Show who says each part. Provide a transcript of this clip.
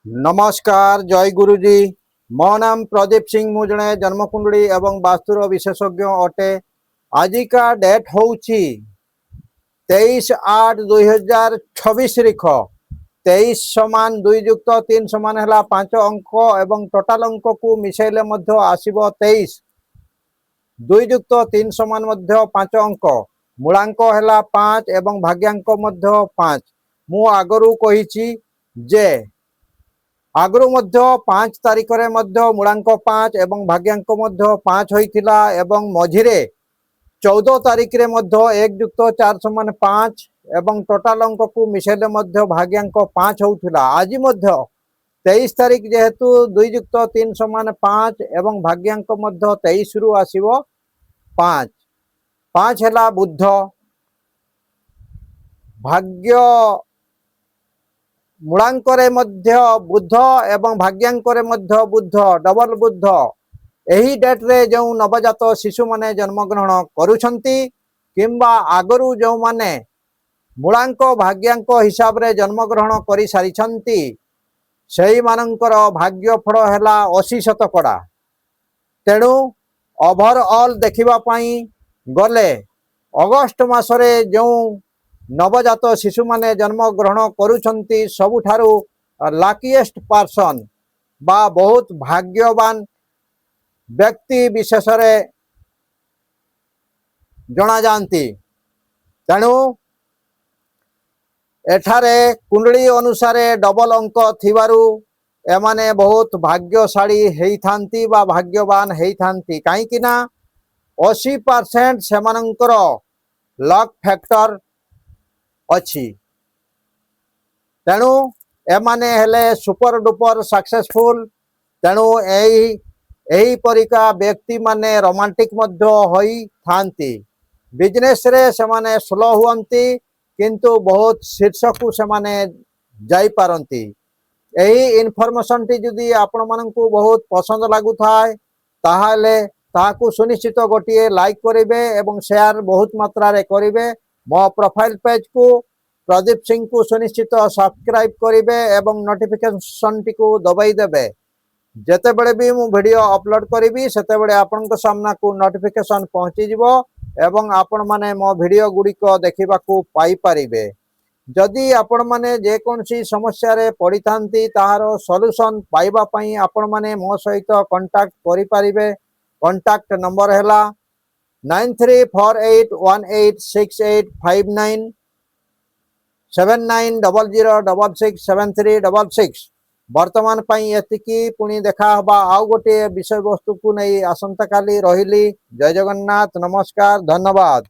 Speaker 1: नमस्कार जय गुरुजी। मो नाम प्रदीप सिंह मु जड़े जन्मकुंडली एवं वास्तुर विशेषज्ञ अटे। आज का डेट हूँ 23/8/2026 रिख 23 समान 2 युक्त 3 समान है 5 अंक एवं टोटाल अंक को मिसेले आसब 23 2 युक्त 3 समान 5 अंक मूलांक है 5 एवं भाग्यांक 5। मु आगरू कही जे आगु 5 तारिख रे मूलांक 5 एवं भाग्यांक 5 होइथिला एवं मझिरे 14 तारिख रे 1 युक्त 4 समान 5 एवं टोटाल अंक को मिसेले भाग्यांक 5 होउथिला। आज 23 तारिख जेहेतु 2 युक्त 3 समान 5 एवं भाग्यांक 23 रु आसीबो 5 5 हैला बुध भाग्य मूलांक बुध एवं भाग्यांक बुध डबल बुध। यही डेट रे जो नवजात शिशु माने जन्म ग्रहण करुछंती किंबा आगरू जो माने मूलांक भाग्यांक हिसाब रे जन्म ग्रहण करि सारिछंती सेही मानंकर भाग्य फल हैला 80%। तेणु ओवरऑल देखिबा पई गले अगस्त मासरे जो नवजात शिशु माने जन्म ग्रहण करुछंती सबुठारु लाकीएस्ट पर्सन बा बहुत भाग्यवान व्यक्ति विशेष रे जना जानती। तेणु एठारे कुंडली अनुसार डबल अंक थिबारु एमाने बहुत भाग्यशाली हेई थांती बा भाग्यवान हेई थांती। काई कि ना 80% सेमानंकर लक फैक्टर अच्छी। तेणु एमाने हेले सुपर डुपर सक्सेसफुल। तेणु एही परिका व्यक्ति माने रोमांटिक मध्य होई थांती। बिजनेस रे सेमाने स्लो हुअंती किंतु बहुत शीर्ष को सेमाने जाई पारंती। एही इनफॉरमेशन टी जदी आपण माननकु बहुत पसंद लागु थाए ताहाले ताहाकु सुनिश्चित गोटिए लाइक करिवे एवं शेयर बहुत मात्रा रे करिवे। मो प्रोफाइल पेज को प्रदीप सिंह को सुनिश्चित सब्सक्राइब करिवे एवं नोटिफिकेशन टी को दबाई देबे। जेते बड़े भी मु वीडियो अपलोड करिवि सेते बड़े आपन को सामना को नोटिफिकेशन पहुंची जिवो एवं आपण माने मो वीडियो गुडी को देखिबा को पाई परिबे। जदि आपण माने जे कोनसी समस्या रे पड़ी थांती ताहारो सॉल्यूशन पाइबा पई आपण माने मो सहित कांटेक्ट करि परिबे। कांटेक्ट नंबर हैला 9348186859 7900667366। वर्तमान पई एतिकी पुणी देखा हबा आउ गोटे विषय वस्तु को नहीं आसंता काली रहिली। जय जगन्नाथ, नमस्कार, धन्यवाद।